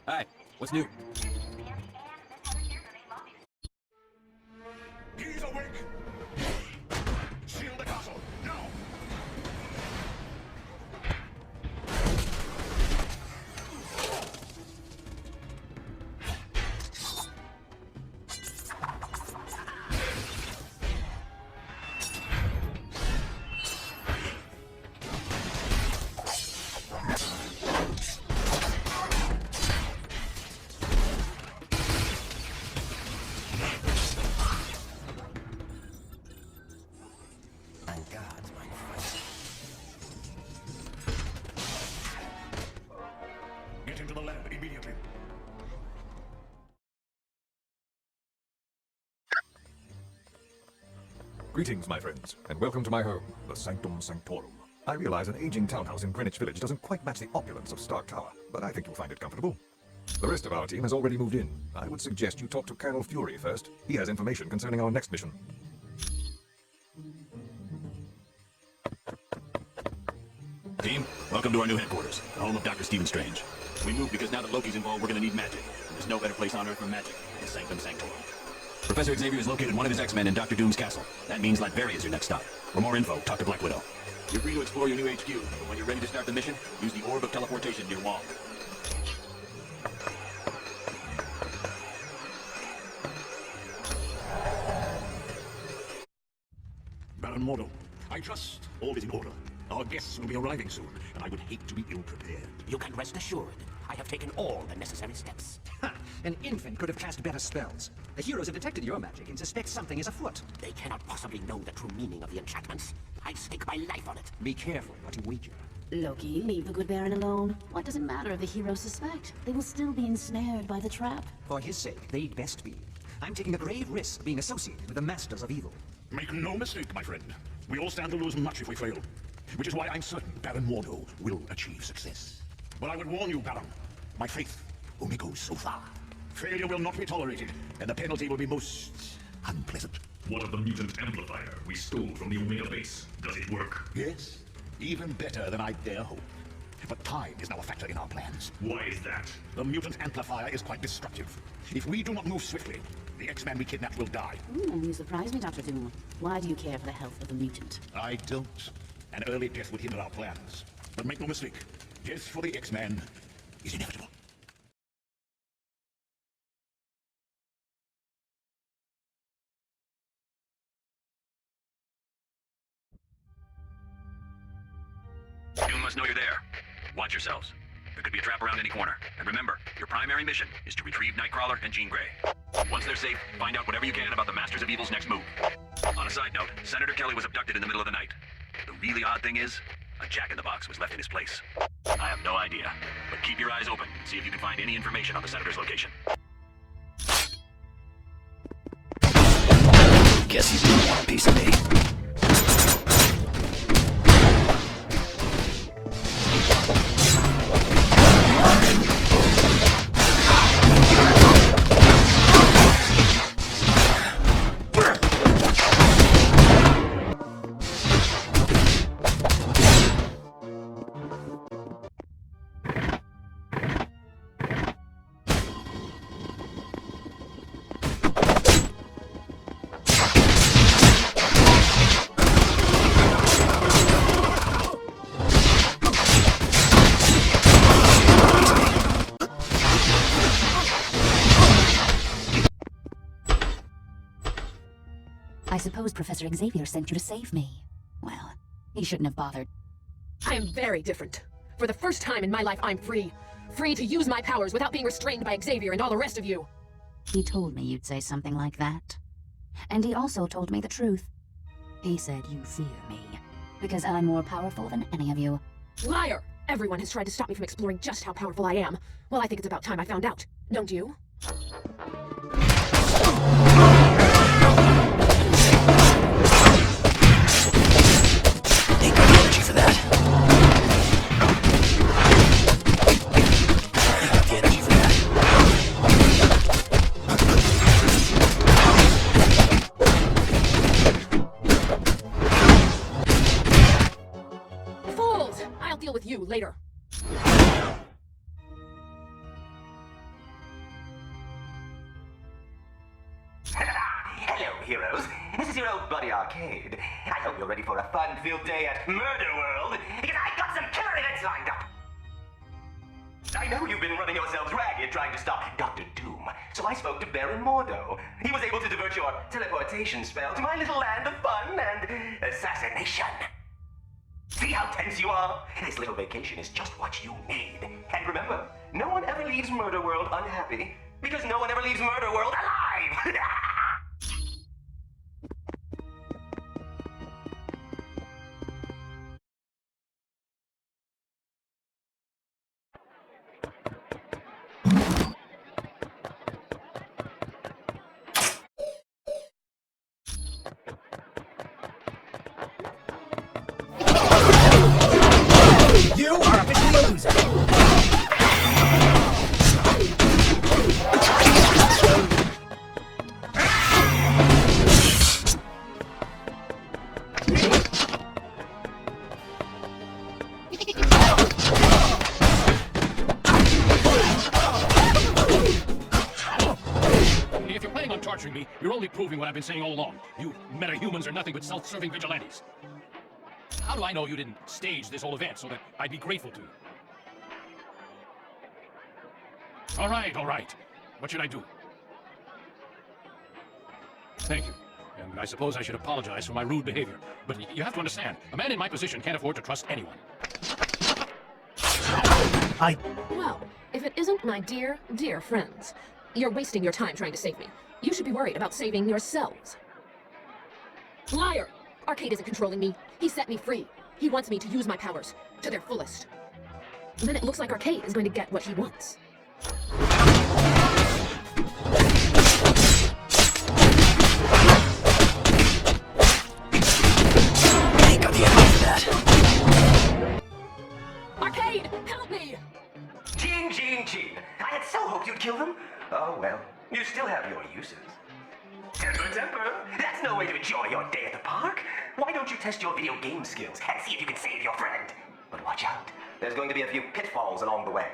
Hi, what's new? He's awake! Seal the castle, now! Get into the lab immediately. Greetings, my friends, and welcome to my home, the Sanctum Sanctorum. I realize an aging townhouse in Greenwich Village doesn't quite match the opulence of Stark Tower, but I think you'll find it comfortable. The rest of our team has already moved in. I would suggest you talk to Colonel Fury first. He has information concerning our next mission. Team, welcome to our new headquarters, the home of Dr. Stephen Strange. We moved because now that Loki's involved, we're gonna need magic. There's no better place on Earth for magic than Sanctum Sanctorum. Professor Xavier has located one of his X-Men in Dr. Doom's castle. That means Latveria is your next stop. For more info, talk to Black Widow. You're free to explore your new HQ, but when you're ready to start the mission, use the Orb of Teleportation near Wong. Baron Mordo, I trust all is in order. Our guests will be arriving soon, and I would hate to be ill-prepared. You can rest assured. I have taken all the necessary steps. Ha! An infant could have cast better spells. The heroes have detected your magic and suspect something is afoot. They cannot possibly know the true meaning of the enchantments. I'd stake my life on it. Be careful what you wager. Loki, leave the good Baron alone. What does it matter if the heroes suspect? They will still be ensnared by the trap. For his sake, they'd best be. I'm taking a grave risk being associated with the masters of evil. Make no mistake, my friend. We all stand to lose much if we fail. Which is why I'm certain Baron Mordo will achieve success. But I would warn you, Baron, my faith only goes so far. Failure will not be tolerated, and the penalty will be most unpleasant. What of the mutant amplifier we stole from the Omega base? Does it work? Yes, even better than I dare hope. But time is now a factor in our plans. Why is that? The mutant amplifier is quite destructive. If we do not move swiftly, the X-Man we kidnapped will die. You surprise me, Dr. Doom. Why do you care for the health of the mutant? I don't. An early death would hinder our plans. But make no mistake, death for the X-Man is inevitable. You must know you're there. Watch yourselves. There could be a trap around any corner. And remember, your primary mission is to retrieve Nightcrawler and Jean Grey. Once they're safe, find out whatever you can about the Masters of Evil's next move. On a side note, Senator Kelly was abducted in the middle of the night. The really odd thing is, a jack-in-the-box was left in his place. I have no idea, but keep your eyes open and see if you can find any information on the Senator's location. Guess you didn't want a piece of me. I suppose Professor Xavier sent you to save me. Well, he shouldn't have bothered. I am very different. For the first time in my life, I'm free. Free to use my powers without being restrained by Xavier and all the rest of you. He told me you'd say something like that. And he also told me the truth. He said you fear me, because I'm more powerful than any of you. Liar! Everyone has tried to stop me from exploring just how powerful I am. Well, I think it's about time I found out. Don't you? Ain't got the energy for that. Ain't got the energy for that. Fools! I'll deal with you later. Arcade. I hope you're ready for a fun-filled day at MurderWorld, because I've got some killer events lined up. I know you've been running yourselves ragged trying to stop Dr. Doom, so I spoke to Baron Mordo. He was able to divert your teleportation spell to my little land of fun and assassination. See how tense you are? This little vacation is just what you need. And remember, no one ever leaves MurderWorld unhappy, because no one ever leaves MurderWorld alive! You are officially a loser! If you're planning on torturing me, you're only proving what I've been saying all along. You meta-humans are nothing but self-serving vigilantes. How do I know you didn't stage this whole event so that I'd be grateful to you? All right. What should I do? Thank you. And I suppose I should apologize for my rude behavior. But you have to understand, a man in my position can't afford to trust anyone. Well, if it isn't my dear, dear friends, you're wasting your time trying to save me. You should be worried about saving yourselves. Liar! Arcade isn't controlling me. He set me free. He wants me to use my powers to their fullest. Then it looks like Arcade is going to get what he wants. Ain't got the energy for that. Arcade, help me! Gene. I had so hoped you'd kill them. Oh well, you still have your uses. Temper. That's no way to enjoy your day at the park. Why don't you test your video game skills and see if you can save your friend? But watch out. There's going to be a few pitfalls along the way.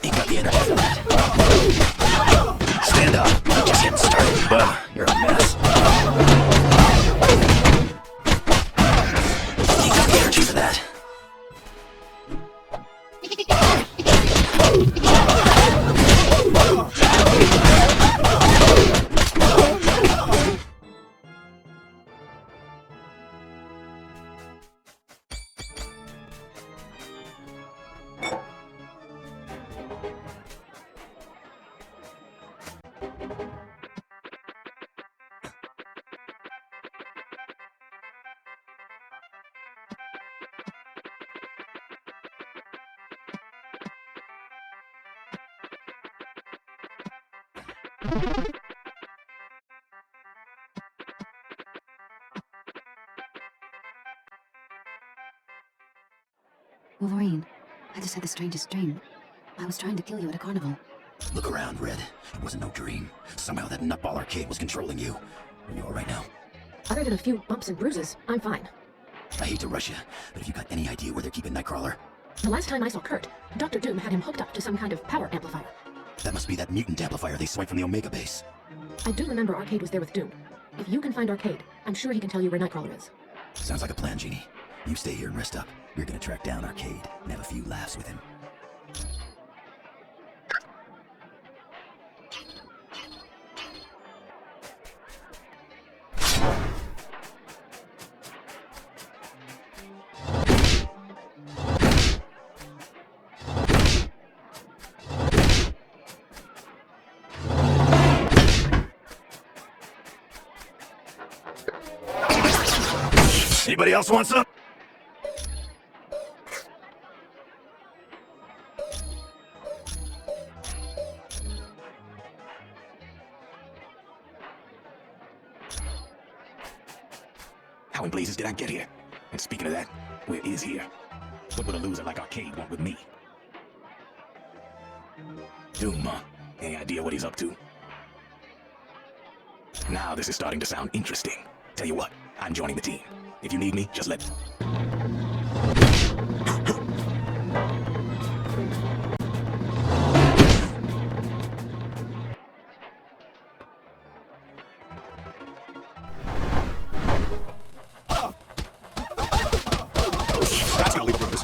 Ain't got the energy for that. Stand up. I'm just getting started, bud. You're a mess. Ain't got the energy for that. Wolverine, I just had the strangest dream. I was trying to kill you at a carnival. Look around, Red. It wasn't no dream. Somehow that nutball Arcade was controlling you. Are you alright now? Other than a few bumps and bruises, I'm fine. I hate to rush you, but have you got any idea where they're keeping Nightcrawler? The last time I saw Kurt, Dr. Doom had him hooked up to some kind of power amplifier. That must be that mutant amplifier they swiped from the Omega base. I do remember Arcade was there with Doom. If you can find Arcade, I'm sure he can tell you where Nightcrawler is. Sounds like a plan, Genie. You stay here and rest up. We're gonna track down Arcade and have a few laughs with him. Anybody else want some? How in blazes did I get here? And speaking of that, where is here? What would a loser like Arcade want with me? Doom, huh? Any idea what he's up to? Now this is starting to sound interesting. Tell you what, I'm joining the team. If you need me, just let... That's gonna leave bruises.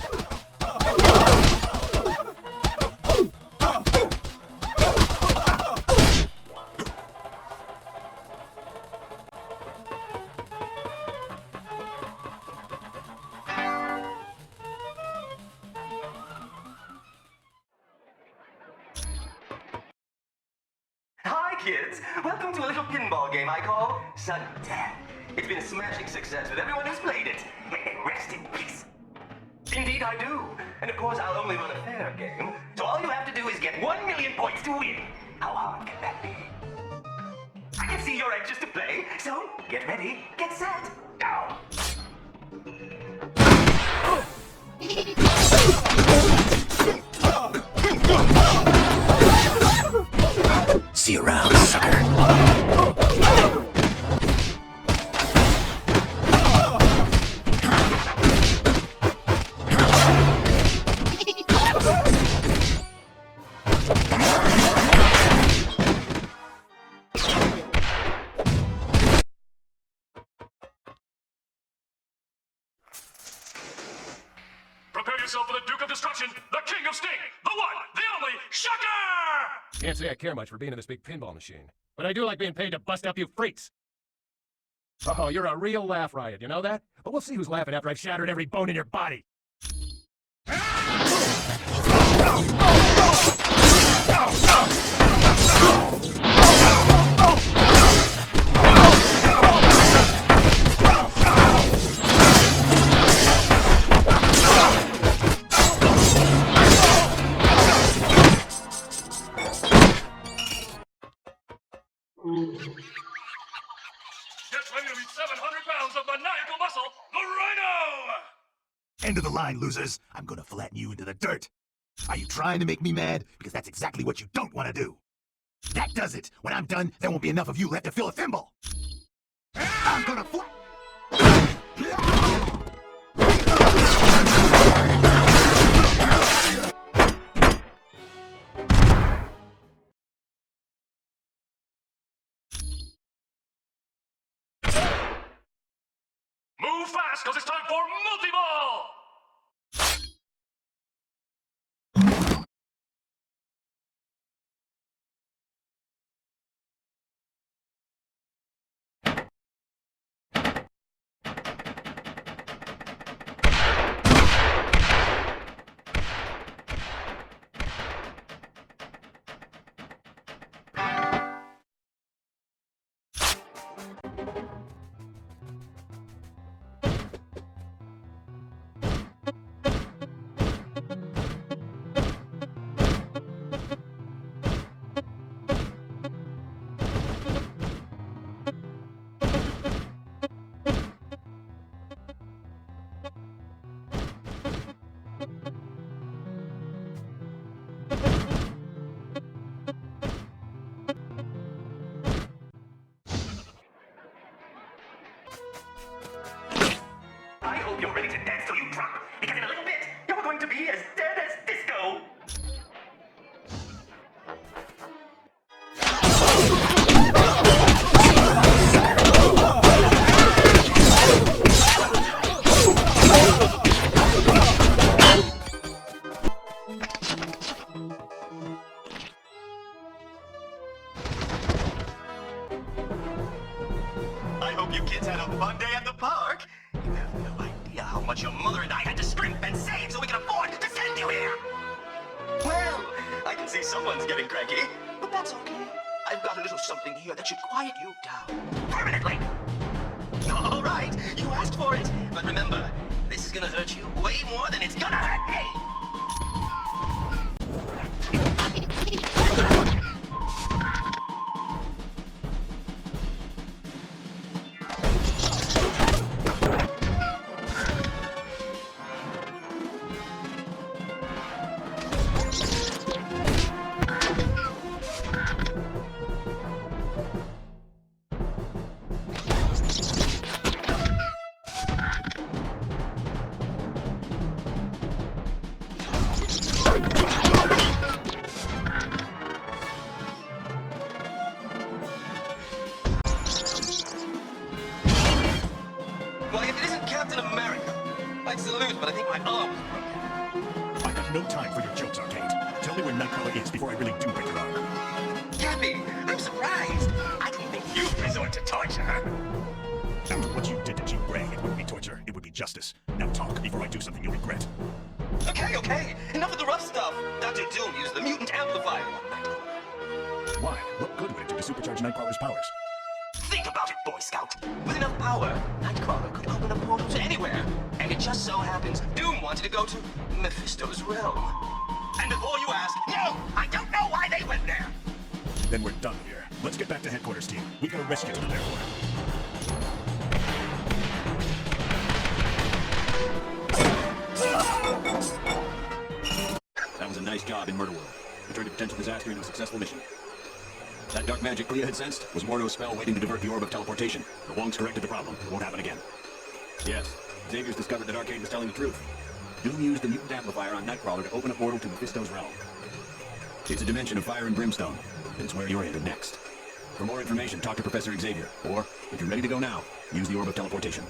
Hi, kids. Welcome to a little pinball game I call Sudden Death. It's been a smashing success with everyone who's played it. Rest in peace. Indeed, I do. And of course, I'll only run a fair game. So all you have to do is get 1 million points to win. How hard can that be? I can see you're anxious to play, so get ready, get set, go! See you around, sucker. Prepare yourself for the Duke of Destruction, the King of Sting, the one, the only, Shocker! Can't say I care much for being in this big pinball machine, but I do like being paid to bust up you freaks. Oh, you're a real laugh riot, you know that? But we'll see who's laughing after I've shattered every bone in your body. Get ready to be 700 pounds of maniacal muscle, the Rhino! End of the line, losers. I'm gonna flatten you into the dirt. Are you trying to make me mad? Because that's exactly what you don't want to do. That does it. When I'm done, there won't be enough of you left to fill a thimble. I'm gonna Move fast, because it's time for multi-ball! I hope you're ready to dance till you drop, because in a little bit, you're going to be as dead as disco. I hope you kids had a fun day at the park. You have no idea how much your mother and I had to scrimp and save so we could afford to send you here. Well, I can see someone's getting cranky, but that's okay. I've got a little something here that should quiet you down permanently. All right, you asked for it, but remember, this is gonna hurt you way more than it's gonna hurt me. to lose, but I think my arm... I've got no time for your jokes, Arcade. Tell me where Nightcrawler is before I really do break your arm. Cappy, I'm surprised. I didn't think you'd resort to torture. After what you did to Jean Grey, it wouldn't be torture, it would be justice. Now talk before I do something you'll regret. Okay. Enough of the rough stuff. Dr. Doom used the mutant amplifier on Nightcrawler. Why? What good would it do to supercharge Nightcrawler's powers? Think about it, Boy Scout. With enough power, Nightcrawler could open a portal to anywhere. And it just so happens Doom wanted to go to Mephisto's realm. And before you ask, no, I don't know why they went there. Then we're done here. Let's get back to headquarters, team. We've got a rescue to prepare for. That was a nice job in MurderWorld. We turned a potential disaster into a successful mission. That dark magic Clea had sensed was Mordo's spell waiting to divert the orb of teleportation. The Wongs corrected the problem. It won't happen again. Yes, Xavier's discovered that Arcade was telling the truth. Doom used the mutant amplifier on Nightcrawler to open a portal to Mephisto's realm. It's a dimension of fire and brimstone. It's where you're headed next. For more information, talk to Professor Xavier. Or, if you're ready to go now, use the orb of teleportation.